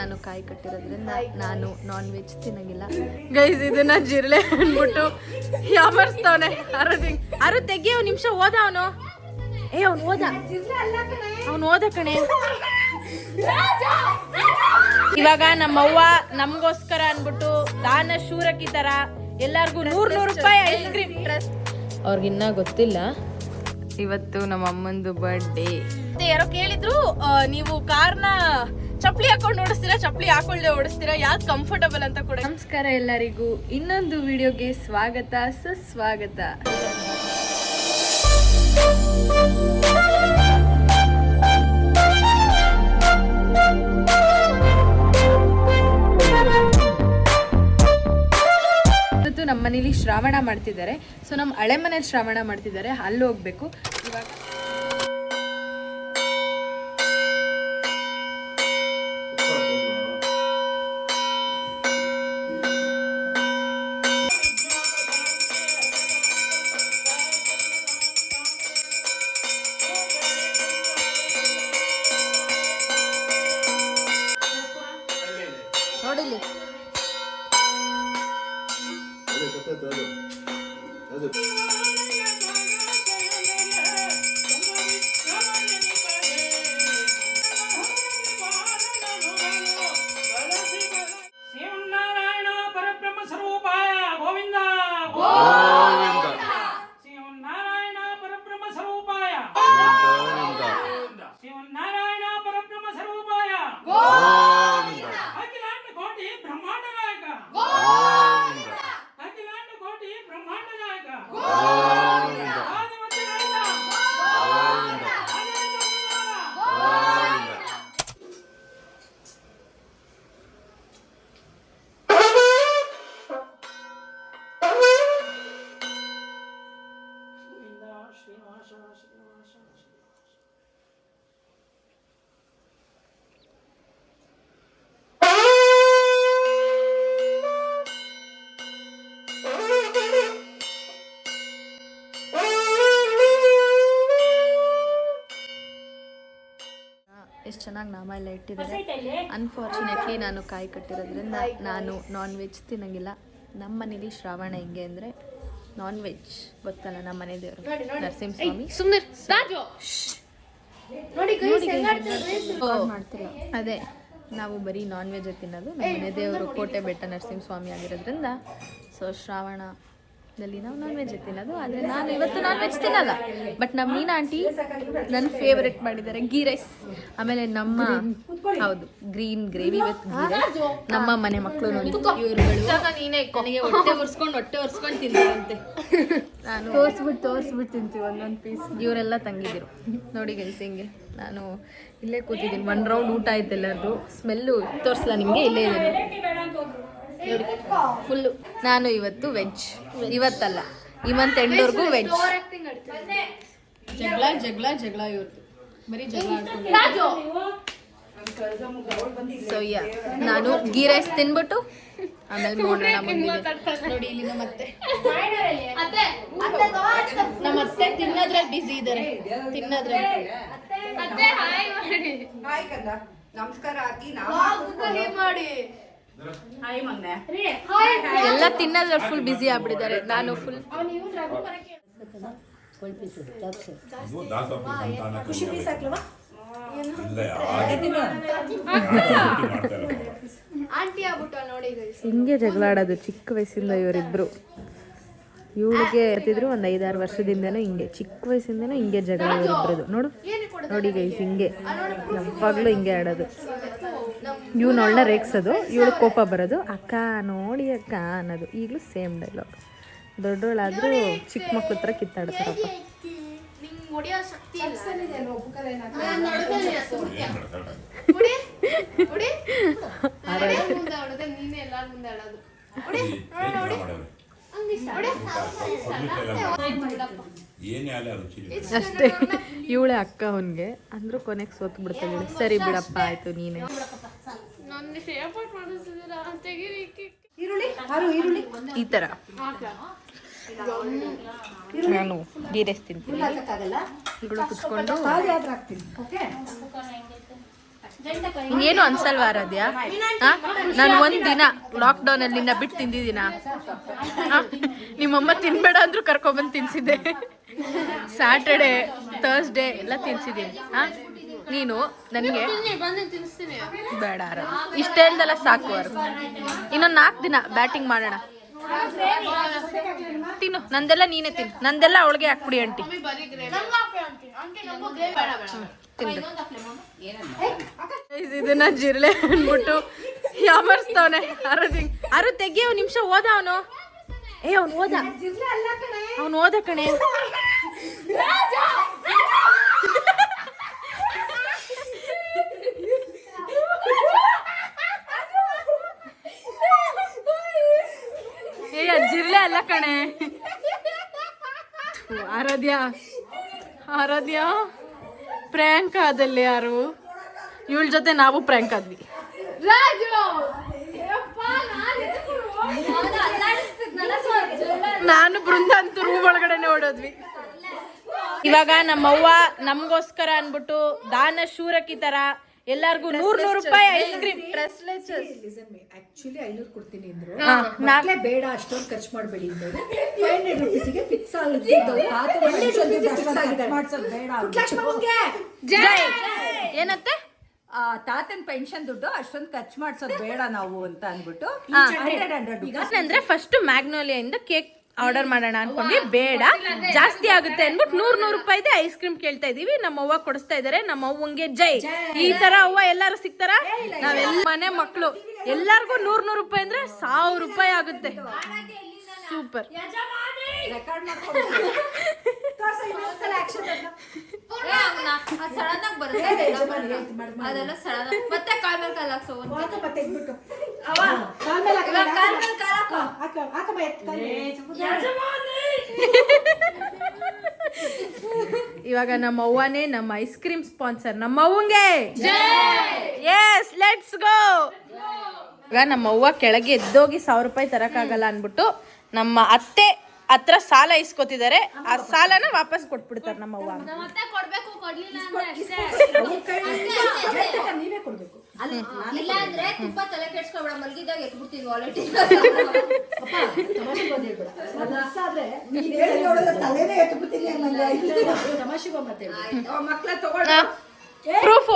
ನಾನು ಕಾಯಿ ಕಟ್ಟಿರೋದ್ರಿಂದ ನಾನು ನಾನ್ ವೆಜ್ ತಿನ್ನಂಗಿಲ್ಲ ಗೈಸ್. ಇದನ್ನ ಜಿರ್ಲೆ ಅಂದ್ಬಿಟ್ಟು ಯಾಮರ್ಸ್ತವನೆ. ಅರು ತೆಗಿ ಒಂದು ನಿಮಿಷ ಓದ ಅವನು. ಅವ್ನು ಓದ ಕಣೆ. ಇವಾಗ ನಮ್ಮವ್ವ ನಮಗೋಸ್ಕರ ಅನ್ಬಿಟ್ಟು ದಾನ ಶೂರಕಿ ತರ ಎಲ್ಲಾರ್ಗು 100 ರೂಪಾಯಿ ಐಸ್ ಕ್ರೀಮ್. ಅವ್ರಿಗಿನ್ನ ಗೊತ್ತಿಲ್ಲ ಇವತ್ತು ನಮ್ಮ ಅಮ್ಮಂದು ಬರ್ಡೇ. ಯಾರೋ ಕೇಳಿದ್ರು ನೀವು ಕಾರ್ನ ಚಪ್ಪಲಿ ಹಾಕೊಂಡು ಓಡಿಸ್ತೀರಾ ಚಪ್ಪಲಿ ಹಾಕೊಳ್ಳದೆ ಓಡಿಸ್ತೀರಾ ಯಾವ್ದು ಕಂಫರ್ಟಬಲ್ ಅಂತ ಕೂಡ. ನಮಸ್ಕಾರ ಎಲ್ಲರಿಗೂ, ಇನ್ನೊಂದು ವಿಡಿಯೋಗೆ ಸ್ವಾಗತ ಸುಸ್ವಾಗತ. ನಮ್ಮ ಮನೇಲಿ ಶ್ರಾವಣ ಮಾಡ್ತಿದ್ದಾರೆ. ಸೊ ನಮ್ಮ ಹಳೆ ಮನೇಲಿ ಶ್ರಾವಣ ಮಾಡ್ತಿದ್ದಾರೆ, ಅಲ್ಲಿ ಹೋಗ್ಬೇಕು ಇವಾಗ. ನೋಡಿಲಿ ಎಷ್ಟು ಚೆನ್ನಾಗಿ ನಾಮ ಎಲ್ಲ ಇಟ್ಟಿದ್ದಾರೆ. ಅನ್ಫಾರ್ಚುನೇಟ್ಲಿ ನಾನು ಕಾಯಿ ಕಟ್ಟಿರೋದ್ರಿಂದ ನಾನು ನಾನ್ ವೆಜ್ ತಿನ್ನಂಗಿಲ್ಲ. ನಮ್ಮ ಮನೇಲಿ ಶ್ರಾವಣ ಹೆಂಗೆ ಅಂದರೆ ನಾನ್ ವೆಜ್ ಗೊತ್ತಲ್ಲ, ನಮ್ಮ ಮನೆ ದೇವರು ನರಸಿಂಹಸ್ವಾಮಿ. ಸುಮ್ಮನೆ ಮಾಡ್ತಿಲ್ಲ, ಅದೇ ನಾವು ಬರೀ ನಾನ್ ವೆಜ್ ತಿನ್ನೋದು. ನಮ್ಮ ಮನೆ ದೇವರು ಕೋಟೆ ಬೆಟ್ಟ ನರಸಿಂಹಸ್ವಾಮಿ ಆಗಿರೋದ್ರಿಂದ ಸೊ ಶ್ರಾವಣದಲ್ಲಿ ನಾವು ನಾನ್ ವೆಜ್ ತಿನ್ನೋದು. ಆದರೆ ನಾನು ಇವತ್ತು ನಾನ್ ವೆಜ್ ತಿನ್ನಲ್ಲ. ಬಟ್ ನಮ್ಮ ಮೀನಾ ಆಂಟಿ ನನ್ನ ಫೇವ್ರೆಟ್ ಮಾಡಿದ್ದಾರೆ ಗೀ ರೈಸ್. ಆಮೇಲೆ ನಮ್ಮ ಹೌದು green gravy with ghee rice. ನಮ್ಮ ಮನೆ ಮಕ್ಕಳು ನೋಡಿ ಇವ್ರುಗಳು ನೀನೇ ನನಗೆ ಹೊಟ್ಟೆ ಒರ್ಸ್ಕೊಂಡು ತಿಂತಾರಂತೆ. ನಾನು ತೋರಿಸ್ಬಿಟ್ಟು ತಿಂತೀವಿ ಒಂದೊಂದು ಪೀಸ್. ಇವರೆಲ್ಲ ತಂಗಿದ್ರು ನೋಡಿ ಗೈಸ್ ಹಿಂಗೆ. ನಾನು ಇಲ್ಲೇ ಕೂತಿದ್ದೀನಿ. 1 ರೌಂಡ್ ಊಟ ಆಯ್ತು ಎಲ್ಲರದು. ಸ್ಮೆಲ್ಲು ತೋರಿಸಲ್ಲ ನಿಮಗೆ, ಇಲ್ಲೇ ಇದೆ ನೋಡಿ ಫುಲ್ಲು. ನಾನು ಇವತ್ತು ವೆಜ್, ಇವತ್ತಲ್ಲ ಈ ಮಂತ್ ಎಂಡ್ವರೆಗೂ ವೆಜ್. ಜಗಳ ಇವ್ರದ್ದು ಬರೀ ಜಗಳ ಆಡ್ಕೊಂಡು. ಸೊ ನಾನು ಗೀ ರೈಸ್ ತಿನ್ಬಿಟ್ಟು ಆಮೇಲೆ ನೋಡೋಣ ಬಂದಿದೆ ನೋಡಿ. ಇಲ್ಲಿ ನಮ್ಮತ್ತೆ ತಿನ್ನೋದ್ರಲ್ಲಿ ಬಿಸಿ ಇದ್ದಾರೆ. ಎಲ್ಲ ತಿನ್ನೋದ್ರಲ್ಲಿ ಫುಲ್ ಬಿಸಿ ಆಗ್ಬಿಟ್ಟಿದ್ದಾರೆ. ನಾನು ಫುಲ್ ಹಿಂಗೆ ಜಗಳ ಆಡೋದು ಚಿಕ್ಕ ವಯಸ್ಸಿಂದ ಇವರಿಬ್ರು. ಇವಳಿಗೆ ಹೇಳ್ತಿದ್ರು ಒಂದು 5-6 ವರ್ಷದಿಂದನೂ ಹಿಂಗೆ, ಚಿಕ್ಕ ವಯಸ್ಸಿಂದನೂ ಹಿಂಗೆ ಜಗಳ ಇವರಿಬ್ರದು. ನೋಡಿ ಗೈಸ್ ಹಿಂಗೆ ಯಾವಾಗಲೂ ಹಿಂಗೆ ಆಡೋದು. ಇವ್ನು ಒಳ್ಳೆ ರೇಗ್ಸೋದು, ಇವಳು ಕೋಪ ಬರೋದು. ಅಕ್ಕ ನೋಡಿ ಅಕ್ಕ ಅನ್ನೋದು. ಈಗಲೂ ಸೇಮ್ ಡೈಲಾಗ್. ದೊಡ್ಡವಳಾದ್ರೂ ಚಿಕ್ಕ ಮಕ್ಳ ಹತ್ರ ಕಿತ್ತಾಡ್ತಾರಪ್ಪ. ಅಷ್ಟೇ, ಇವಳೆ ಅಕ್ಕ ಅವನ್ಗೆ ಅಂದ್ರೂ ಕೊನೆಗೆ ಸೋತ್ ಬಿಡ್ತಾಳೆ. ಸರಿ ಬಿಡಪ್ಪ ಆಯ್ತು ನೀನೆ. ಈ ತರ ನಾನು ಗೀ ರೈಸ್ ತಿಂತೀನಿ. ಇಗಳು ಕುತ್ಕೊಂಡು ಏನು ಅನ್ಸಲ್ವಾ ಆರಾಧ್ಯ? ನಾನು ಒಂದ್ ದಿನ ಲಾಕ್ಡೌನ್ ಅಲ್ಲಿ ನಿನ್ನ ಬಿಟ್ಟು ತಿಂದಿದ್ದೀನ? ನಿಮ್ಮಮ್ಮ ತಿನ್ಬೇಡ ಅಂದ್ರೂ ಕರ್ಕೊಂಡ್ಬಂದು ತಿನ್ಸಿದ್ದೆ. ಸ್ಯಾಟರ್ಡೆ ಥರ್ಸ್ಡೇ ಎಲ್ಲ ತಿನ್ಸಿದ್ದೀನಿ. ನೀನು ನನಗೆ ಬೇಡ ಇಷ್ಟ ಹೇಳ್ದಲ್ಲ ಸಾಕು. ಇನ್ನೊಂದು 4 ದಿನ ಬ್ಯಾಟಿಂಗ್ ಮಾಡೋಣ. ತಿನ್ನು, ನಂದೆಲ್ಲ ನೀನೇ ತಿನ್ನು, ನಂದೆಲ್ಲ ಅವಳಿಗೆ ಹಾಕ್ಬಿಡಿ ಆಂಟಿ. ಇದನ್ನ ಜಿರ್ಲೆ ಅನ್ಬಿಟ್ಟು ಯಾಮರ್ಸ್ತವನೆ. ಅರು ತೆಗಿ, 1 ನಿಮಿಷ ಓದ ಅವನು. ಅವನು ಓದ ಕಣೆ. ಜಿರ್ಲೆ ಅಲ್ಲ ಕಣೆ. ಆರಾಧ್ಯ ಪ್ರ್ಯಾಂಕ್ ಆದಲ್ಲಿ ಯಾರು? ಇವಳ ಜೊತೆ ನಾವು ಪ್ರ್ಯಾಂಕ್ ಆದ್ವಿ. ನಾನು ಬೃಂದ ಅಂತೂ ರೂಮ್ ಒಳಗಡೆನೆ ಓಡೋದ್ವಿ. ಇವಾಗ ನಮ್ಮವ್ವ ನಮ್ಗೋಸ್ಕರ ಅನ್ಬಿಟ್ಟು ದಾನ ಶೂರಕಿ ತರ ಎಲ್ಲಾರ್ಗು 100 ರೂಪಾಯಿ ಐಸ್ ಕ್ರೀಮ್ ಆಕ್ಚುಲಿ 500 ಕೊಡ್ತೀನಿ ಅಂದ್ರು. ಬೇಡ ಅಷ್ಟೊಂದು ಖರ್ಚು ಮಾಡಬೇಡಿ ಅಂದ್ರು. 500 ರೂಪೀಸ್ಗೆ ಫಿಕ್ಸ್ ಆಗಿದ್ದು. ಏನತ್ತೆ? ತಾತನ್ ಪೆನ್ಷನ್ ದುಡ್ಡು ಅಷ್ಟೊಂದು ಖರ್ಚು ಮಾಡ್ಸೋದು ಬೇಡ ನಾವು ಅಂತ ಅಂದ್ಬಿಟ್ಟು ಅಂದ್ರೆ ಫಸ್ಟ್ ಮ್ಯಾಗ್ನೋಲಿಯಿಂದ ಕೇಕ್ ಆರ್ಡರ್ ಮಾಡೋಣ ಅನ್ಕೊಂಡ್ವಿ. ಬೇಡ ಜಾಸ್ತಿ ಆಗುತ್ತೆ ಅನ್ಬಿಟ್ಟು 100 ರೂಪಾಯಿದೆ ಐಸ್ ಕ್ರೀಮ್ ಕೇಳ್ತಾ ಇದೀವಿ. ನಮ್ಮ ಅವ್ವ ಕೊಡಿಸ್ತಾ ಇದಾರೆ. ನಮ್ಮ ಅವ್ವಂಗೆ ಜೈ. ಈ ತರ ಅವ್ವ ಎಲ್ಲಾರು ಸಿಗ್ತಾರ? ನಾವೆಲ್ಲ ಮನೆ ಮಕ್ಕಳು ಎಲ್ಲಾರ್ಗು 100 ರೂಪಾಯಿ ಅಂದ್ರೆ 1000 ರೂಪಾಯಿ ಆಗುತ್ತೆ. ಸೂಪರ್. ಇವಾಗ ನಮ್ಮ ಅವ್ವನೇ ನಮ್ಮ ಐಸ್ ಕ್ರೀಮ್ ಸ್ಪಾನ್ಸರ್. ನಮ್ಮ ಅವ್ವಂಗೆ ಎಸ್, ಲೆಟ್ಸ್ ಗೋ. ಈಗ ನಮ್ಮ ಅವ್ವ ಕೆಳಗೆ ಎದ್ದೋಗಿ 1000 ರೂಪಾಯಿ ತರಕಾಗಲ್ಲ ಅನ್ಬಿಟ್ಟು ನಮ್ಮ ಅತ್ತೆ ಹತ್ರ ಸಾಲ ಇಸ್ಕೊತಿದ್ದಾರೆ. ಆ ಸಾಲನ ವಾಪಸ್ ಕೊಟ್ಬಿಡ್ತಾರೆ ನಮ್ಮ ಅವ್ವ. ನೀವೇ ಕೊಡ್ಬೇಕು. ಇಲ್ಲ ಅಂದ್ರೆ ತುಂಬಾ ತಲೆ ಕೆಡ್ಸ್ಕೊಬೇಡ, ಮಲ್ಗಿದಾಗ ಎತ್ಬಿಡ್ತೀವಿ ವಾಲೆಟ್. ಪ್ರೂಫ್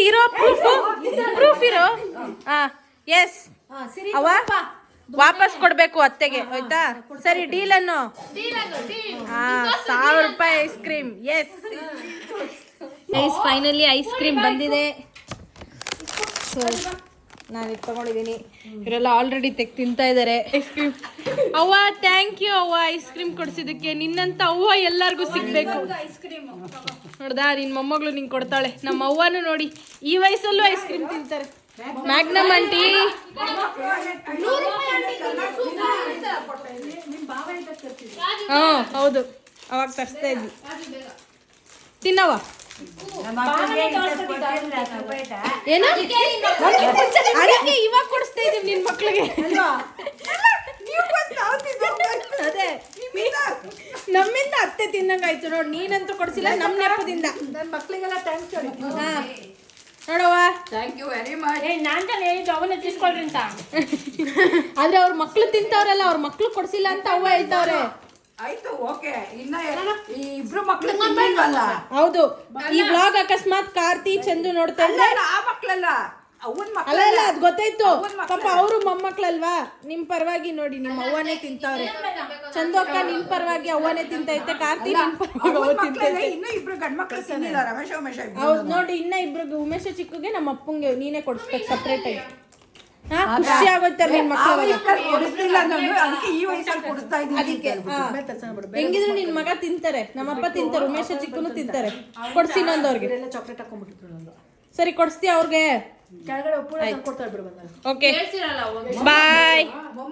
ಇರೋ, ಪ್ರೂಫ್ ಇರೋ. ಎಸ್, ಅವ ವಾಪಸ್ ಕೊಡ್ಬೇಕು ಅತ್ತೆಗೆ, ಆಯ್ತಾ? ಸರಿ, ಡೀಲ್ ಅನ್ನು. 1000 ರೂಪಾಯಿ ice cream. Yes, finally ice cream ಬಂದಿದೆ. ಸೊ ನಾನು ಇದು ತಗೊಂಡಿದ್ದೀನಿ. ಇವರೆಲ್ಲ ಆಲ್ರೆಡಿ ತಿಂತಾ ಇದ್ದಾರೆ ಐಸ್ ಕ್ರೀಮ್. ಅವ್ವ ಥ್ಯಾಂಕ್ ಯು ಅವ್ವ, ಐಸ್ ಕ್ರೀಮ್ ಕೊಡ್ಸಿದ್ದಕ್ಕೆ. ನಿನ್ನಂತ ಅವ್ವ ಎಲ್ಲಾರ್ಗು ಸಿಗ್ಬೇಕು. ನೋಡ್ದಾ, ನಿನ್ ಮೊಮ್ಮಗಳು ನಿಂಗೆ ಕೊಡ್ತಾಳೆ. ನಮ್ಮ ಅವ್ವನು ನೋಡಿ ಈ ವಯಸ್ಸಲ್ಲೂ ಐಸ್ ಕ್ರೀಮ್ ತಿಂತಾರೆ. Magnum aunty. ಹೌದು, ಅವಾಗ ತರಿಸ್ತಾ ಇದ್ವಿ. ತಿನ್ನವ ಏನು ಅದಕ್ಕೆ ಇವಾಗ ಕೊಡಿಸ್ತಾ ಇದೀವಿ ನಿನ್ ಮಕ್ಳಿಗೆ. ಅದೇ ನಮ್ಮಿಂದ ಅತ್ತೆ ತಿನ್ನಂಗಾಯ್ತು ನೋಡ್. ನೀನಂತೂ ಕೊಡ್ಸಿಲ್ಲ, ನಮ್ ನೆಪದಿಂದ ನನ್ನ ಮಕ್ಳಿಗೆಲ್ಲ ಥ್ಯಾಂಕ್ಸ್. ನೋಡವ್ವ, ಥ್ಯಾಂಕ್ ಯು ವೆರಿ ಮಚ್. ನಾನ್ ತಾನೇ ಹೇಳಿದ್ದು ಅವನ್ನ ತಿಸ್ಕೊಳ್ರಿ ಅಂತ. ಆದ್ರೆ ಅವ್ರ ಮಕ್ಳು ತಿಂತವ್ರಲ್ಲ, ಅವ್ರ ಮಕ್ಳು ಕೊಡ್ಸಿಲ್ಲ ಅಂತ ಅವ್ವ ಹೇಳ್ತಾವ್ರೆ. ಆಯ್ತು, ಓಕೆ. ಇನ್ನ ಈ ಇಬ್ರು ಮಕ್ಳು ತಿನ್ನಿಲ್ವಲ್ಲ? ಹೌದು, ಈ ಬ್ಲಾಗ್ ಅಕಸ್ಮಾತ್ ಕಾರ್ತಿ ಚಂದು ನೋಡ್ತಾ ಇದ್ರೆ ಆ ಮಕ್ಳಲ್ಲ, ಅವನ್ ಮಕ್ಳು. ಅಲ್ಲ, ಅದ್ ಗೊತ್ತಾಯ್ತು ಪಾಪ, ಅವರು ಮೊಮ್ಮಕ್ಳಲ್ವಾ. ನಿಮ್ ಪರವಾಗಿ ನೋಡಿ ನಿಮ್ಮ ಅವ್ವನೇ ತಿಂತಾವ್ರೆ. ಚಂದು ಅಕ್ಕ ನಿಮ್ ಪರವಾಗಿ ಅವ್ವನೇ ತಿಂತೈತೆ, ಕಾರ್ತಿ ನಿಮ್ ಪರವಾಗಿ ಅವ್ವ ತಿಂತೈತೆ. ಇನ್ನು ಇಬ್ರು ಗಂಡ್ ಮಕ್ಳು ತಿನ್ನಿಲ್ಲ, ರಮೇಶ ಉಮೇಶ. ಹೌದು ನೋಡಿ, ಇನ್ನ ಇಬ್ರಿಗೆ ಉಮೇಶ ಚಿಕ್ಕಗೆ ನಮ್ಮ ಅಪ್ಪಂಗೆ ನೀನೇ ಕೊಡಿಸ್ಬೇಕು ಸಪ್ರೇಟ್ ಆಗಿ. ಖುಷಿ ಆಗುತ್ತೆ ನಿನ್ ಮಕ್ಕಳು. ಅದಕ್ಕೆ ಈ ವಯಸ್ಸಲ್ಲಿ ಕೊಡಿಸ್ತಾ ಇದ್ದೀನಿ. ಹೆಂಗಿದ್ರು ನಿನ್ ಮಗ ತಿಂತಾರೆ, ನಮ್ಮಪ್ಪ ತಿಂತಾರೆ, ಉಮೇಶ ಚಿಕ್ಕನು ತಿಂತಾರೆ. ಕೊಡ್ಸಿ ಇನ್ನೊಂದವ್ರಿಗೆ. ಚಾಕ್ಲೇಟ್ ಹಾಕೊಂಡ್ಬಿಟ್ಟಿದ್ರು. ಸರಿ, ಕೊಡಿಸ್ತೀಯ ಅವ್ರಿಗೆ? ಕೆಳಗಡೆ ಉಪ್ಪು ಕೊಡ್ತಾ ಇದ್ರು. ಓಕೆ, ಬಾಯ್.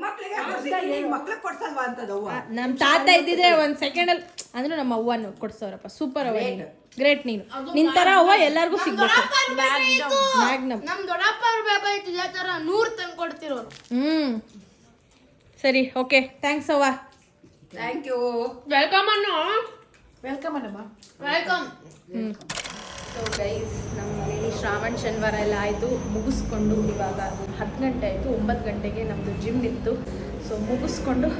ಮಕ್ಳಿಗೆ ಕೊಡ್ಸಲ್ವಾ ಅಂತದವ್ವ? ನಮ್ ತಾತ ಇದ್ದಿದ್ರೆ 1 ಸೆಕೆಂಡಲ್ಲಿ ಅಂದ್ರೆ ನಮ್ಮ ಅವ್ವನು ಕೊಡ್ಸೋರಪ್ಪ. ಸೂಪರ್ ಅವ್ವ, ನೀನು ಗ್ರೇಟ್. ನೀನು ನಿಂತರ ಅವ್ವ ಎಲ್ಲಾರ್ಗು ಸಿಗ್ಬೇಕು. ಮ್ಯಾಗ್ನಮ್ ನಮ್ ದೊಡ್ಡಪ್ಪ ಬೇಕಾಯ್ತು ಇದೇ ತರ 100 ತಂದು ಕೊಡ್ತಿರೋರು. ಸರಿ, ಓಕೆ, ಥ್ಯಾಂಕ್ಸ್ ಅವ್ವ. Thank you. Welcome Anu. Welcome Annamma. Welcome. So guys ನಮಗೆ ಶ್ರಾವಣ ಶನಿವಾರ ಎಲ್ಲ ಆಯಿತು, ಮುಗಿಸ್ಕೊಂಡು ಇವಾಗ 10 ಗಂಟೆ ಆಯಿತು. 9 ಗಂಟೆಗೆ ನಮ್ಮದು ಜಿಮ್ ಇತ್ತು. ಸೊ ಮುಗಿಸ್ಕೊಂಡು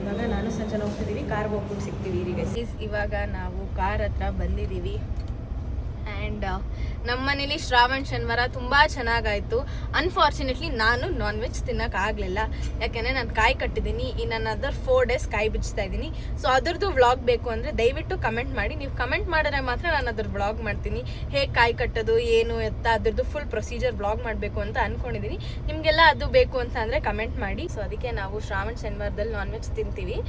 ಇವಾಗ ನಾನು ಸಂಜೆ ಹೋಗ್ತಿದ್ದೀವಿ, ಕಾರ್ಗೆ ಹೋಗ್ಬಿಟ್ಟು ಸಿಗ್ತೀವಿ ಈಗ. ಇವಾಗ ನಾವು ಕಾರ್ ಹತ್ರ ಬಂದಿದ್ದೀವಿ. ಆ್ಯಂಡ್ ನಮ್ಮ ಮನೇಲಿ ಶ್ರಾವಣ ಶನಿವಾರ ತುಂಬ ಚೆನ್ನಾಗಾಯಿತು. ಅನ್ಫಾರ್ಚುನೇಟ್ಲಿ ನಾನು ನಾನ್ ವೆಜ್ ತಿನ್ನೋಕ್ಕಾಗಲಿಲ್ಲ, ಯಾಕೆಂದರೆ ನಾನು ಕಾಯಿ ಕಟ್ಟಿದ್ದೀನಿ. ಇನ್ನು ನಾನು ಅದರ್ 4 ಡೇಸ್ ಕಾಯಿ ಬಿಚ್ತಾ ಇದ್ದೀನಿ. ಸೊ ಅದ್ರದ್ದು ವ್ಲಾಗ್ ಬೇಕು ಅಂದರೆ ದಯವಿಟ್ಟು ಕಮೆಂಟ್ ಮಾಡಿ. ನೀವು ಕಮೆಂಟ್ ಮಾಡಿದ್ರೆ ಮಾತ್ರ ನಾನು ಅದ್ರ ವ್ಲಾಗ್ ಮಾಡ್ತೀನಿ. ಹೇಗೆ ಕಾಯಿ ಕಟ್ಟೋದು ಏನು ಎತ್ತ ಅದ್ರದ್ದು ಫುಲ್ ಪ್ರೊಸೀಜರ್ ವ್ಲಾಗ್ ಮಾಡಬೇಕು ಅಂತ ಅಂದ್ಕೊಂಡಿದ್ದೀನಿ. ನಿಮಗೆಲ್ಲ ಅದು ಬೇಕು ಅಂತ ಅಂದರೆ ಕಮೆಂಟ್ ಮಾಡಿ. ಸೊ ಅದಕ್ಕೆ ನಾವು ಶ್ರಾವಣ ಶನಿವಾರದಲ್ಲಿ ನಾನ್ ವೆಜ್ ತಿಂತೀವಿ.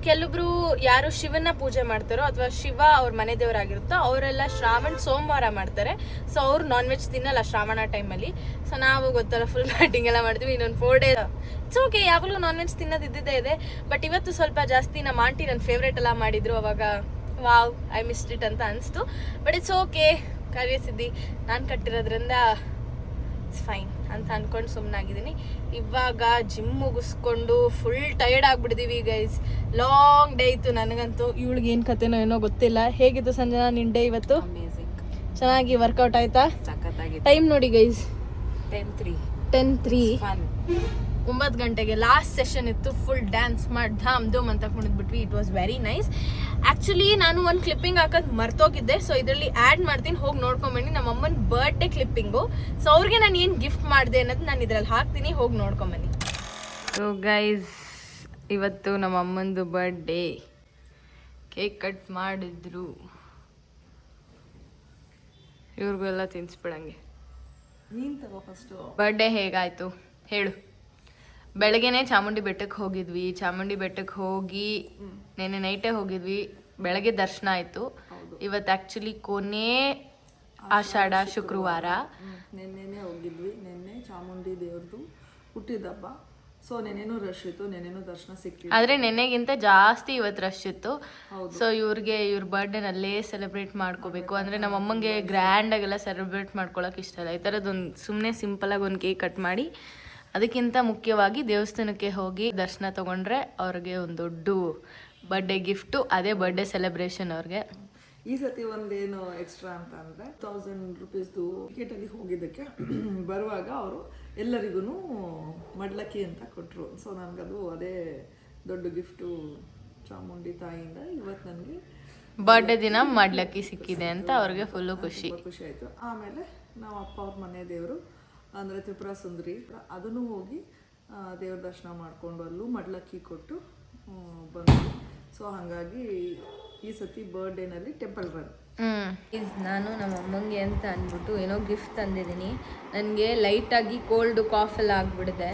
ಕೆಲವೊಬ್ರು ಯಾರು ಶಿವನ ಪೂಜೆ ಮಾಡ್ತಾರೋ ಅಥವಾ ಶಿವ ಅವ್ರ ಮನೆ ದೇವರಾಗಿರುತ್ತೋ ಅವರೆಲ್ಲ ಶ್ರಾವಣ ಸೋಮವಾರ ಮಾಡ್ತಾರೆ. ಸೊ ಅವ್ರು ನಾನ್ ವೆಜ್ ತಿನ್ನಲ್ಲ ಶ್ರಾವಣ ಟೈಮಲ್ಲಿ. ಸೊ ನಾವು ಗೊತ್ತಲ್ಲ ಫುಲ್ ಬ್ಯಾಟಿಂಗ್ ಎಲ್ಲ ಮಾಡ್ತೀವಿ. ಇನ್ನೊಂದು 4 ಡೇಸ್ ಇಟ್ಸ್ ಓಕೆ, ಯಾವಾಗಲೂ ನಾನ್ ವೆಜ್ ತಿನ್ನೋದು ಇದ್ದಿದ್ದೇ ಇದೆ. ಬಟ್ ಇವತ್ತು ಸ್ವಲ್ಪ ಜಾಸ್ತಿ ನಮ್ಮ ಆಂಟಿ ನನ್ನ ಫೇವ್ರೇಟ್ ಎಲ್ಲ ಮಾಡಿದ್ರು, ಅವಾಗ ವಾವ್ ಐ ಮಿಸ್ಡ್ ಇಟ್ ಅಂತ ಅನಿಸ್ತು. ಬಟ್ ಇಟ್ಸ್ ಓಕೆ, ಕಾರ್ಯಸಿದ್ಧಿ ನಾನು ಕಟ್ಟಿರೋದ್ರಿಂದ ಇಟ್ಸ್ ಫೈನ್ ಅಂತ ಅಂದ್ಕೊಂಡು ಸುಮ್ಮನಾಗಿದ್ದೀನಿ. ಇವಾಗ ಜಿಮ್ ಮುಗಿಸ್ಕೊಂಡು ಫುಲ್ ಟಯರ್ಡ್ ಆಗಿಬಿಟ್ಟಿದ್ದೀವಿ ಗೈಸ್. ಲಾಂಗ್ ಡೇ ಇತ್ತು ನನಗಂತೂ. ಇವಳಿಗೆ ಏನು ಕತೆನೋ ಏನೋ ಗೊತ್ತಿಲ್ಲ. ಹೇಗಿತ್ತು ಸಂಜನಾ ನಿನ್ನ ಡೇ ಇವತ್ತು? ಚೆನ್ನಾಗಿ ವರ್ಕೌಟ್ ಆಯ್ತಾ? ಟೈಮ್ ನೋಡಿ ಗೈಸ್, 10:03. 9 ಗಂಟೆಗೆ ಲಾಸ್ಟ್ ಸೆಷನ್ ಇತ್ತು. ಫುಲ್ ಡ್ಯಾನ್ಸ್ ಮಾಡಿ ಧಾಮ್ ಧೂಮ್ ಅಂತ ಕುಣಿದ್ಬಿಟ್ವಿ. It was very nice. Actually ನಾನು ಒಂದು ಕ್ಲಿಪ್ಪಿಂಗ್ ಹಾಕೋದು ಮರ್ತೋಗಿದ್ದೆ. ಸೊ ಇದರಲ್ಲಿ ಆ್ಯಡ್ ಮಾಡ್ತೀನಿ, ಹೋಗಿ ನೋಡ್ಕೊಂಬನ್ನಿ. ನಮ್ಮ ಅಮ್ಮನ ಬರ್ಡೇ ಕ್ಲಿಪ್ಪಿಂಗು. ಸೊ ಅವ್ರಿಗೆ ನಾನು ಏನು ಗಿಫ್ಟ್ ಮಾಡಿದೆ ಅನ್ನೋದು ನಾನು ಇದರಲ್ಲಿ ಹಾಕ್ತೀನಿ, ಹೋಗಿ ನೋಡ್ಕೊಂಬನ್ನಿ. ಸೊ ಗೈಸ್, ಇವತ್ತು ನಮ್ಮ ಅಮ್ಮಂದು ಬರ್ಡೇ. ಕೇಕ್ ಕಟ್ ಮಾಡಿದ್ರು. ಇವ್ರಿಗೂ ಎಲ್ಲ ತಿನ್ಸ್ಬಿಡಂಗೆ. ಬರ್ಡೇ ಹೇಗಾಯ್ತು ಹೇಳು? ಬೆಳಗ್ಗೆನೆ ಚಾಮುಂಡಿ ಬೆಟ್ಟಕ್ಕೆ ಹೋಗಿದ್ವಿ. ಚಾಮುಂಡಿ ಬೆಟ್ಟಕ್ಕೆ ಹೋಗಿ ನೆನ್ನೆ ನೈಟೇ ಹೋಗಿದ್ವಿ. ಬೆಳಗ್ಗೆ ದರ್ಶನ ಆಯಿತು. ಇವತ್ತು ಆ್ಯಕ್ಚುಲಿ ಕೊನೆ ಆಷಾಢ ಶುಕ್ರವಾರ. ನೆನ್ನೆನೇ ಹೋಗಿದ್ವಿ. ನೆನ್ನೆ ಚಾಮುಂಡಿ ದೇವ್ರದ್ದು ಹುಟ್ಟಿದಬ್ಬ. ಸೊ ನೆನ್ನೆನೂ ರಶ್ ಇತ್ತು, ನೆನ್ನೆನೂ ದರ್ಶನ ಸಿಕ್ಕಿತ್ತು. ಆದರೆ ನೆನ್ನೆಗಿಂತ ಜಾಸ್ತಿ ಇವತ್ತು ರಶ್ ಇತ್ತು. ಸೊ ಇವ್ರ ಬರ್ಡೇನಲ್ಲೇ ಸೆಲೆಬ್ರೇಟ್ ಮಾಡ್ಕೋಬೇಕು ಅಂದರೆ ನಮ್ಮ ಅಮ್ಮಂಗೆ ಗ್ರ್ಯಾಂಡಾಗೆಲ್ಲ ಸೆಲೆಬ್ರೇಟ್ ಮಾಡ್ಕೊಳಕ್ಕೆ ಇಷ್ಟ ಇಲ್ಲ. ಈ ಥರದ್ದೊಂದು ಸುಮ್ಮನೆ ಸಿಂಪಲಾಗಿ ಒಂದು ಕೇಕ್ ಕಟ್ ಮಾಡಿ, ಅದಕ್ಕಿಂತ ಮುಖ್ಯವಾಗಿ ದೇವಸ್ಥಾನಕ್ಕೆ ಹೋಗಿ ದರ್ಶನ ತೊಗೊಂಡ್ರೆ ಅವ್ರಿಗೆ ಒಂದು ದೊಡ್ಡ ಬರ್ಡೇ ಗಿಫ್ಟು. ಅದೇ ಬರ್ಡೇ ಸೆಲೆಬ್ರೇಷನ್ ಅವ್ರಿಗೆ. ಈ ಸತಿ ಒಂದೇನು ಎಕ್ಸ್ಟ್ರಾ ಅಂತ ಅಂದರೆ 1000 ರೂಪೀಸ್ದು ಟಿಕೆಟಲ್ಲಿ ಹೋಗಿದ್ದಕ್ಕೆ ಬರುವಾಗ ಅವರು ಎಲ್ಲರಿಗೂ ಮಡ್ಲಕ್ಕಿ ಅಂತ ಕೊಟ್ಟರು. ಸೊ ನನಗದು ಅದೇ ದೊಡ್ಡ ಗಿಫ್ಟು ಚಾಮುಂಡಿ ತಾಯಿಯಿಂದ. ಇವತ್ತು ನನಗೆ ಬರ್ಡೇ ದಿನ ಮಡ್ಲಕ್ಕಿ ಸಿಕ್ಕಿದೆ ಅಂತ ಅವ್ರಿಗೆ ಫುಲ್ಲು ಖುಷಿ ಆಯಿತು. ಆಮೇಲೆ ನಾವು ಅಪ್ಪ ಅವ್ರ ಮನೆ ದೇವರು ಅಂದರೆ ತ್ರಿಪುರ ಸುಂದರಿ, ಅದನ್ನು ಹೋಗಿ ದೇವ್ರ ದರ್ಶನ ಮಾಡಿಕೊಂಡು ಅಲ್ಲೂ ಮಡ್ಲಕ್ಕಿ ಕೊಟ್ಟು ಬಂದ್ವಿ. ಸೊ ಹಾಗಾಗಿ ಈ ಸತಿ ಬರ್ಡೇನಲ್ಲಿ ಟೆಂಪಲ್ ರನ್. ನಾನು ನಮ್ಮ ಅಮ್ಮಂಗೆ ಅಂತ ಅಂದ್ಬಿಟ್ಟು ಏನೋ ಗಿಫ್ಟ್ ತಂದಿದ್ದೀನಿ. ನನಗೆ ಲೈಟಾಗಿ ಕೋಲ್ಡು ಕಾಫ್ ಎಲ್ಲ ಆಗಿಬಿಡಿದೆ.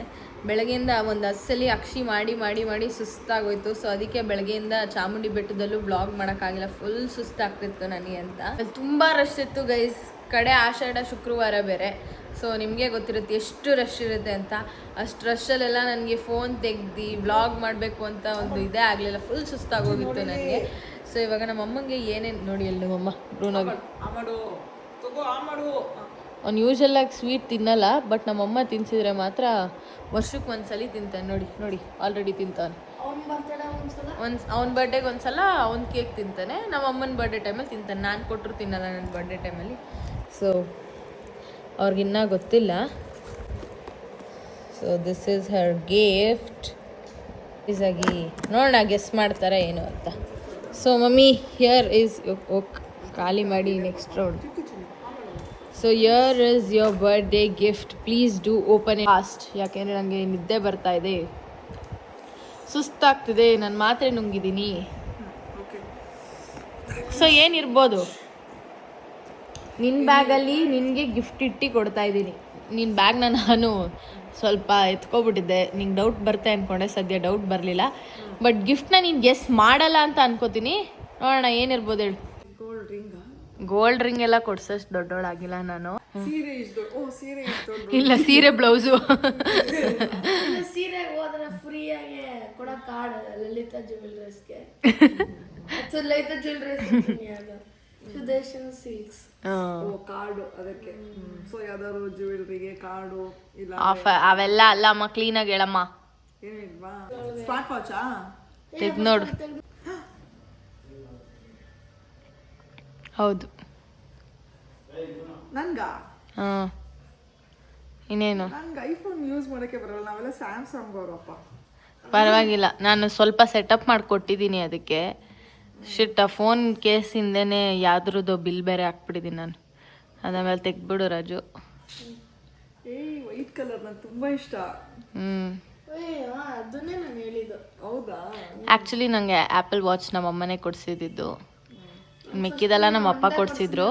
ಬೆಳಗ್ಗೆಯಿಂದ ಒಂದು ಅಸಲಿ ಅಕ್ಷಿ ಮಾಡಿ ಮಾಡಿ ಮಾಡಿ ಸುಸ್ತಾಗೋಯ್ತು. ಸೊ ಅದಕ್ಕೆ ಬೆಳಗ್ಗೆಯಿಂದ ಚಾಮುಂಡಿ ಬೆಟ್ಟದಲ್ಲೂ ವ್ಲಾಗ್ ಮಾಡೋಕ್ಕಾಗಿಲ್ಲ. ಫುಲ್ ಸುಸ್ತಾಗ್ತಿತ್ತು ನನಗೆ ಅಂತ. ತುಂಬ ರಶ್ ಇತ್ತು ಗೈಸ್. ಕಡೆ ಆಷಾಢ ಶುಕ್ರವಾರ ಬೇರೆ. ಸೊ ನಿಮಗೆ ಗೊತ್ತಿರುತ್ತೆ ಎಷ್ಟು ರಶ್ ಇರುತ್ತೆ ಅಂತ. ಅಷ್ಟು ರಶಲ್ಲೆಲ್ಲ ನನಗೆ ಫೋನ್ ತೆಗ್ದು ವ್ಲಾಗ್ ಮಾಡಬೇಕು ಅಂತ ಒಂದು ಇದೇ ಆಗಲಿಲ್ಲ. ಫುಲ್ ಸುಸ್ತಾಗೋಗಿತ್ತು ನನಗೆ. ಸೊ ಇವಾಗ ನಮ್ಮ ಅಮ್ಮಂಗೆ ಏನೇನು ನೋಡಿ ಅಲ್ಲಿ ನಮ್ಮಮ್ಮ ಬ್ರೂನಾಗಿ ಅವ್ನು ಯೂಶಲಾಗಿ ಸ್ವೀಟ್ ತಿನ್ನಲ್ಲ. ಬಟ್ ನಮ್ಮಮ್ಮ ತಿನ್ಸಿದ್ರೆ ಮಾತ್ರ ವರ್ಷಕ್ಕೆ ಒಂದ್ಸಲಿ ತಿಂತಾನೆ. ನೋಡಿ ಆಲ್ರೆಡಿ ತಿಂತಾನೆ. ಅವ್ನ ಬರ್ಡೇಗೆ ಒಂದ್ಸಲ ಅವ್ನ ಕೇಕ್ ತಿಂತಾನೆ. ನಮ್ಮ ಅಮ್ಮನ ಬರ್ಡೇ ಟೈಮಲ್ಲಿ ತಿಂತಾನೆ. ನಾನು ಕೊಟ್ಟರು ತಿನ್ನಲ್ಲ ನನ್ನ ಬರ್ಡೇ ಟೈಮಲ್ಲಿ. ಸೊ ಅವ್ರಿಗಿನ್ನ ಗೊತ್ತಿಲ್ಲ. So this is her gift. ಈಸಾಗಿ ನೋಡೋಣ ಗೆಸ್ ಮಾಡ್ತಾರೆ ಏನು ಅಂತ. ಸೊ ಮಮ್ಮಿ ಹಿಯರ್ ಈಸ್ ಖಾಲಿ ಮಾಡಿ next round. So here is your birthday gift. Please do open it fast. ಯಾಕೆಂದರೆ ನನಗೆ ನಿದ್ದೆ ಬರ್ತಾ ಇದೆ, ಸುಸ್ತಾಗ್ತಿದೆ, ನಾನು ಮಾತ್ರೆ ನುಂಗಿದ್ದೀನಿ. ಸೊ ಏನಿರ್ಬೋದು? ನಿನ್ನ ಬ್ಯಾಗಲ್ಲಿ ನಿನಗೆ ಗಿಫ್ಟ್ ಇಟ್ಟು ಕೊಡ್ತಾ ಇದ್ದೀನಿ. ನಿನ್ನ ಬ್ಯಾಗ್ನ ನಾನು ಸ್ವಲ್ಪ ಎತ್ಕೊಬಿಟ್ಟಿದ್ದೆ. ನಿಂಗೆ ಡೌಟ್ ಬರುತ್ತೆ ಅಂದ್ಕೊಂಡೆ, ಸದ್ಯ ಡೌಟ್ ಬರಲಿಲ್ಲ. ಬಟ್ ಗಿಫ್ಟ್ನ ನೀನು ಗೆಸ್ ಮಾಡಲ್ಲ ಅಂತ ಅನ್ಕೋತೀನಿ. ನೋಡೋಣ ಏನಿರ್ಬೋದು ಹೇಳು. ಗೋಲ್ಡ್ ರಿಂಗ್ ಎಲ್ಲ ಕೊಡ್ಸೋಷ್ಟು ದೊಡ್ಡೋಳಾಗಿಲ್ಲ ನಾನು. ಇಲ್ಲ, ಸೀರೆ ಬ್ಲೌಸು. ಸೀರೆ ಹೋದ್ರೆ ಫ್ರೀಯಾಗಿ ಕೊಡೋ ಕಾರ್ಡ್ ಲಲಿತಾ ಜ್ಯುವೆಲ್ಲರ್ಸ್ಗೆ. Lalitha jewellers Sudarshan silks card ಅದಕ್ಕೆ. ಸೊ ಯಾವ್ದಾದ್ರು ಜ್ಯುವೆಲ್ರಿಗೆ ಕಾರ್ಡು ಇಲ್ಲ ಅವೆಲ್ಲ ಅಲ್ಲಮ್ಮ. ಕ್ಲೀನಾಗಿ ಹೇಳಮ್ಮ. ಏನಿಲ್ವಾ? ಸ್ಮಾರ್ಟ್ ವಾಚಾ ತೆಗ್ದು ನೋಡು. ಹೌದು ನನ್ಗ ಹಾಂ ಇನ್ನೇನು ನನ್ಗೆ ಐಫೋನ್ ಯೂಸ್ ಮಾಡೋಕ್ಕೆ ಬರಲ್ಲ, ನಾವೆಲ್ಲ ಸ್ಯಾಮ್ಸಂಗ್ ಅವರಪ್ಪ. ಪರವಾಗಿಲ್ಲ, ನಾನು ಸ್ವಲ್ಪ ಸೆಟಪ್ ಮಾಡಿಕೊಟ್ಟಿದ್ದೀನಿ ಅದಕ್ಕೆ. ಶಿಟ್, ಆ ಫೋನ್ ಕೇಸಿಂದೇ ಯಾವ್ದ್ರದ್ದು ಬಿಲ್ ಬೇರೆ ಹಾಕ್ಬಿಟ್ಟಿದ್ದೀನಿ ನಾನು. ಅದಾದ್ಮೇಲೆ ತೆಗ್ದ್ಬಿಡು ರಾಜು. ವೈಟ್ ಕಲರ್ ನಂಗೆ ತುಂಬಾ ಇಷ್ಟ. ಅದನ್ನೇ ನಾನು ಹೇಳಿದ್ದು. ಹೌದಾ? ಆ್ಯಕ್ಚುಲಿ ನನಗೆ ಆ್ಯಪಲ್ ವಾಚ್ ನಮ್ಮ ಅಮ್ಮನೇ ಕೊಡಿಸಿದ್ದು. ಮಿಕ್ಕಿದೆಲ್ಲ ನಮ್ಮ ಅಪ್ಪ ಕೊಡಿಸಿದ್ರು.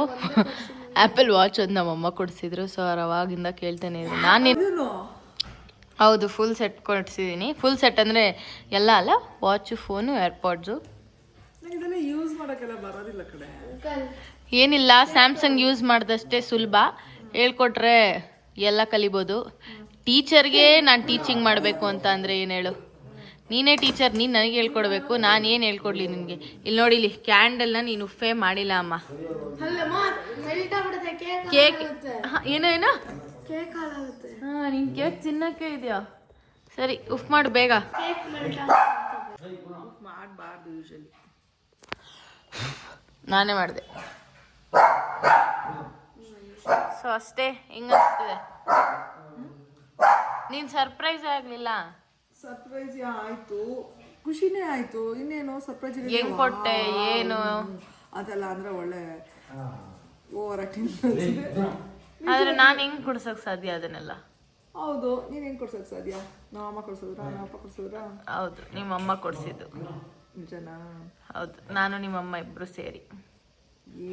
ಆ್ಯಪಲ್ ವಾಚ್ ಒಂದು ನಮ್ಮಮ್ಮ ಕೊಡಿಸಿದ್ರು. ಸೊ ಅವ್ರು ಅವಾಗಿಂದ ಕೇಳ್ತಾನೆ ಇದ್ರು. ನಾನು ಹೌದು ಫುಲ್ ಸೆಟ್ ಕೊಡಿಸಿದ್ದೀನಿ. ಫುಲ್ ಸೆಟ್ ಅಂದರೆ ಎಲ್ಲ ಅಲ್ಲ, ವಾಚು, ಫೋನು, ಏರ್ಪಾಡ್ಸು. ನಂಗೆ ಇದೆಲ್ಲ ಯೂಸ್ ಮಾಡೋಕ್ಕೆಲ್ಲ ಬರೋದಿಲ್ಲ ಕಡೆ. ಏನಿಲ್ಲ, ಸ್ಯಾಮ್ಸಂಗ್ ಯೂಸ್ ಮಾಡಿದಷ್ಟೇ ಸುಲಭ. ಹೇಳ್ಕೊಟ್ರೆ ಎಲ್ಲ ಕಲಿಬೋದು. ಟೀಚರ್ಗೆ ನಾನು ಟೀಚಿಂಗ್ ಮಾಡಬೇಕು ಅಂತ ಅಂದರೆ ಏನು ಹೇಳು? ನೀನೇ ಟೀಚರ್, ನೀನು ನನಗೆ ಹೇಳ್ಕೊಡ್ಬೇಕು. ನಾನು ಏನು ಹೇಳ್ಕೊಡ್ಲಿ ನಿನಗೆ? ಇಲ್ಲಿ ನೋಡಿಲಿ, ಕ್ಯಾಂಡಲ್ನ ನೀನು ಉಫ್ಫೇ ಮಾಡಿಲ್ಲ ಅಮ್ಮ. ಕೇಕ್ ಏನೋ ಏನೋ ಕೇಕ್ ಹಾಳಾಗುತ್ತೆ. ಹಾಂ, ನೀನು ಕೇಕ್ ತಿನ್ನೋಕ್ಕೆ ಇದೆಯಾ? ಸರಿ, ಉಫ್ ಮಾಡು ಬೇಗ. ಮಾಡಬಾರ್ದು ಯೂಶಲಿ. ನಾನೇ ಮಾಡಿದೆ. ಸೊ ಅಷ್ಟೇ, ಹಿಂಗನ್ನಿಸ್ತಿದೆ. ನೀನು ಸರ್ಪ್ರೈಸ್ ಆಗಲಿಲ್ಲ. ಸರ್ಪ್ರೈಸ್ ಆಯ್ತು, ಖುಷಿನೇ ಆಯ್ತು. ಇನ್ನೇನು ಸರ್ಪ್ರೈಸ್ ಹೆಂಗ್ ಕೊಟ್ಟೆ ಏನು ಅದೆಲ್ಲ ಅಂದ್ರೆ ಒಳ್ಳೆ ಓವರ್ ಆಕ್ಟಿಂಗ್. ಆದ್ರೆ ನಾನು ಹೆಂಗ್ ಕೊಡ್ಸಕ್ ಸಾಧ್ಯ ಅದನ್ನೆಲ್ಲ? ಹೌದು, ನೀನ್ ಹೆಂಗ್ ಕೊಡ್ಸಕ್ ಸಾಧ್ಯ? ನಮ್ಮ ಅಮ್ಮ ಕೊಡ್ಸಿದ್ರ, ನಮ್ಮ ಅಪ್ಪ ಕೊಡ್ಸಿದ್ರ? ಹೌದು, ನಿಮ್ಮಮ್ಮ ಕೊಡ್ಸಿದ್ದು. ನಿಜನಾ? ಹೌದು, ನಾನು ನಿಮ್ಮಮ್ಮ ಇಬ್ರು ಸೇರಿ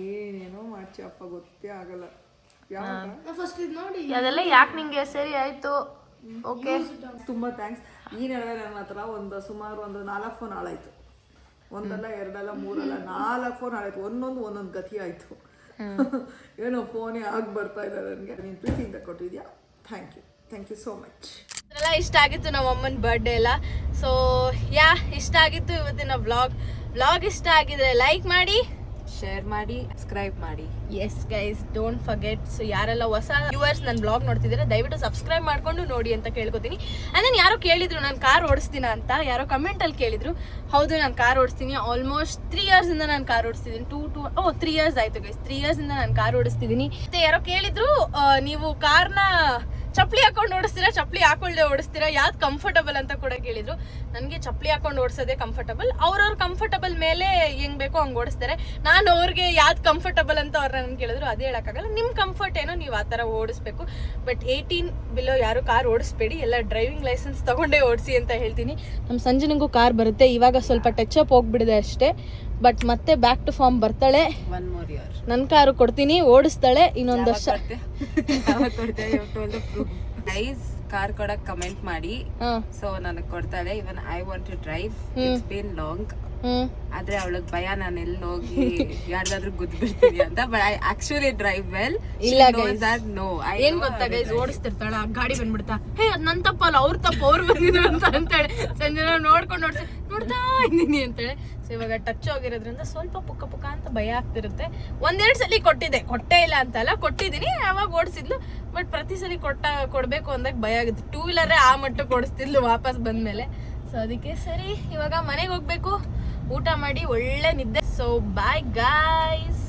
ಏನೇನೋ ಮಾಡ್ತೀಯಪ್ಪ, ಗೊತ್ತೇ ಆಗಲ್ಲ. ಫಸ್ಟ್ ಇದು ನೋಡಿ. ಅದೆಲ್ಲ ಯಾಕೆ ನಿಂಗೆ ಸರಿ ಆಯ್ತು? ಓಕೆ, ತುಂಬಾ ಥ್ಯಾಂಕ್ಸ್. ಈ ನಡುವೆ ನನ್ನ ಹತ್ರ ಸುಮಾರು ಒಂದು 4 ಫೋನ್ ಹಾಳಾಯ್ತು. ಒಂದಲ್ಲ, ಎರಡಲ್ಲ, ಮೂರಲ್ಲ, 4 ಫೋನ್ ಹಾಳಾಯ್ತು. ಒಂದೊಂದು ಗತಿ ಆಯ್ತು. ಏನೋ ಫೋನೇ ಆಗಿ ಬರ್ತಾ ಇಲ್ಲ ನನಗೆ. ನೀನು ಪ್ರೀತಿಯಿಂದ ಕೊಟ್ಟಿದ್ಯಾ, ಥ್ಯಾಂಕ್ ಯು ಸೋ ಮಚ್. ಅದೆಲ್ಲ ಇಷ್ಟ ಆಗಿತ್ತು ನಮ್ಮ ಅಮ್ಮನ ಬರ್ಡೇ ಎಲ್ಲ. ಸೊ ಇಷ್ಟ ಆಗಿತ್ತು ಇವತ್ತಿನ ವ್ಲಾಗ್ ಇಷ್ಟ ಆಗಿದ್ರೆ ಲೈಕ್ ಮಾಡಿ, ಶೇರ್ ಮಾಡಿ, ಸಬ್ಸ್ಕ್ರೈಬ್ ಮಾಡಿ. Yes guys, don't forget. So ಯಾರೆಲ್ಲ ಹೊಸ ವ್ಯೂವರ್ಸ್ ನನ್ನ ಬ್ಲಾಗ್ ನೋಡ್ತಿದ್ದೀರಾ, ದಯವಿಟ್ಟು ಸಬ್ಸ್ಕ್ರೈಬ್ ಮಾಡ್ಕೊಂಡು ನೋಡಿ ಅಂತ ಕೇಳ್ಕೊತೀನಿ. ಆ್ಯಂಡ್ ದೆನ್ ಯಾರೋ ಕೇಳಿದ್ರು ನಾನು ಕಾರ್ ಓಡಿಸ್ತೀನ ಅಂತ, ಯಾರೋ ಕಮೆಂಟಲ್ಲಿ ಕೇಳಿದ್ರು. ಹೌದು, ನಾನು ಕಾರ್ ಓಡಿಸ್ತೀನಿ. ಆಲ್ಮೋಸ್ಟ್ 3 ಇಯರ್ಸಿಂದ ನಾನು ಕಾರ್ ಓಡಿಸ್ತಿದ್ದೀನಿ. 3 ಇಯರ್ಸ್ ಆಯಿತು ಗೈಸ್. 3 ಇಯರ್ಸಿಂದ ನಾನು ಕಾರ್ ಓಡಿಸ್ತಿದ್ದೀನಿ. ಮತ್ತು ಯಾರೋ ಕೇಳಿದ್ರು, ನೀವು ಕಾರ್ನ ಚಪ್ಪಲಿ ಹಾಕೊಂಡು ಓಡಿಸ್ತೀರಾ, ಚಪ್ಪಲಿ ಹಾಕೊಳ್ಳದೆ ಓಡಿಸ್ತೀರಾ, ಯಾವ್ದು ಕಂಫರ್ಟಬಲ್ ಅಂತ ಕೂಡ ಕೇಳಿದ್ರು. ನನಗೆ ಚಪ್ಪಲಿ ಹಾಕೊಂಡು ಓಡಿಸೋದೇ ಕಂಫರ್ಟಬಲ್. ಅವ್ರವ್ರ ಕಂಫರ್ಟಬಲ್ ಮೇಲೆ ಹೆಂಗ್ ಬೇಕೋ ಹಂಗೆ ಓಡಿಸ್ತಾರೆ. ನಾನು ಅವ್ರಿಗೆ ಯಾವ್ದು ಕಂಫರ್ಟಬಲ್ ಅಂತ ಅವ್ರು ನನಗೆ ಕೇಳಿದ್ರು, ಅದೇ ಹೇಳೋಕ್ಕಾಗಲ್ಲ. ನಿಮ್ಮ ಕಂಫರ್ಟ್ ಏನೋ ನೀವು ಆ ಥರ ಓಡಿಸ್ಬೇಕು. ಬಟ್ 18 ಬಿಲೋ ಯಾರು ಕಾರ್ ಓಡಿಸ್ಬೇಡಿ, ಎಲ್ಲ ಡ್ರೈವಿಂಗ್ ಲೈಸೆನ್ಸ್ ತಗೊಂಡೇ ಓಡಿಸಿ ಅಂತ ಹೇಳ್ತೀನಿ. ನಮ್ಮ ಸಂಜನಿಗೂ ಕಾರ್ ಬರುತ್ತೆ. ಇವಾಗ ಸ್ವಲ್ಪ ಟಚ್ ಅಪ್ ಹೋಗ್ಬಿಡಿದೆ ಅಷ್ಟೇ. ಬಟ್ ಮತ್ತೆ ಬ್ಯಾಕ್ ಟು ಫಾರ್ಮ್ ಬರ್ತಾಳೆ. 1 more year. ನನ್ನ ಕಾರು ಕೊಡ್ತೀನಿ, ಓಡಿಸ್ತಾಳೆ. ಇನ್ನೊಂದು ವರ್ಷ ಗೈಸ್, ಕಾರ್ ಕೊಡಕ್ ಕಮೆಂಟ್ ಮಾಡಿ. ಸೊ ನನಗ್ ಕೊಡ್ತಾಳೆ. Even I want to drive. It's been long. ಆದ್ರೆ ಅವಳಗ್ ಭಯ, ನಾನು ಎಲ್ಲಿ ಹೋಗಿ ಯಾರ್ದಾದ್ರೂ ಗುದ್ಬಿಡ್ತೀನಿ ಅಂತ. But I actually drive well. ಇಲ್ಲ ನೋ, ಏನ್ ಗೊತ್ತಾ ಗೈಸ್, ಓಡಿಸ್ತಿರ್ತಾಳ, ಗಾಡಿ ಬಂದ್ಬಿಡ್ತಾ, ಹೇ ಅದ್ ನನ್ ತಪ್ಪಲ್ಲ, ಅವ್ರ ತಪ್ಪು, ಅವ್ರು ಬಂದಿದ್ರು ಅಂತ ಅಂತೇಳಿ ಸಂಜೆ ನೋಡ್ಕೊಂಡು ನೋಡ್ತಾ ಇದ್ದೀನಿ ಅಂತೇಳಿ. ಸೊ ಇವಾಗ ಟಚ್ ಹೋಗಿರೋದ್ರಿಂದ ಸ್ವಲ್ಪ ಪುಕ್ಕ ಅಂತ ಭಯ ಆಗ್ತಿರುತ್ತೆ. 1-2 ಸಲ ಕೊಟ್ಟೇ ಇಲ್ಲ ಅಂತಲ್ಲ, ಕೊಟ್ಟಿದ್ದೀನಿ. ಯಾವಾಗ ಓಡಿಸಿದ್ಲು. ಬಟ್ ಪ್ರತಿ ಸಲ ಕೊಡ್ಬೇಕು ಅಂದಾಗ ಭಯ ಆಗುತ್ತೆ. 2 ವೀಲರೇ ಆ ಮಟ್ಟಕ್ಕೆ ಓಡಿಸ್ತಿದ್ಲು ವಾಪಸ್ ಬಂದ್ಮೇಲೆ. ಸೊ ಅದಕ್ಕೆ ಸರಿ, ಇವಾಗ ಮನೆಗೆ ಹೋಗ್ಬೇಕು, ಊಟ ಮಾಡಿ ಒಳ್ಳೆ ನಿದ್ದೆ. So bye guys.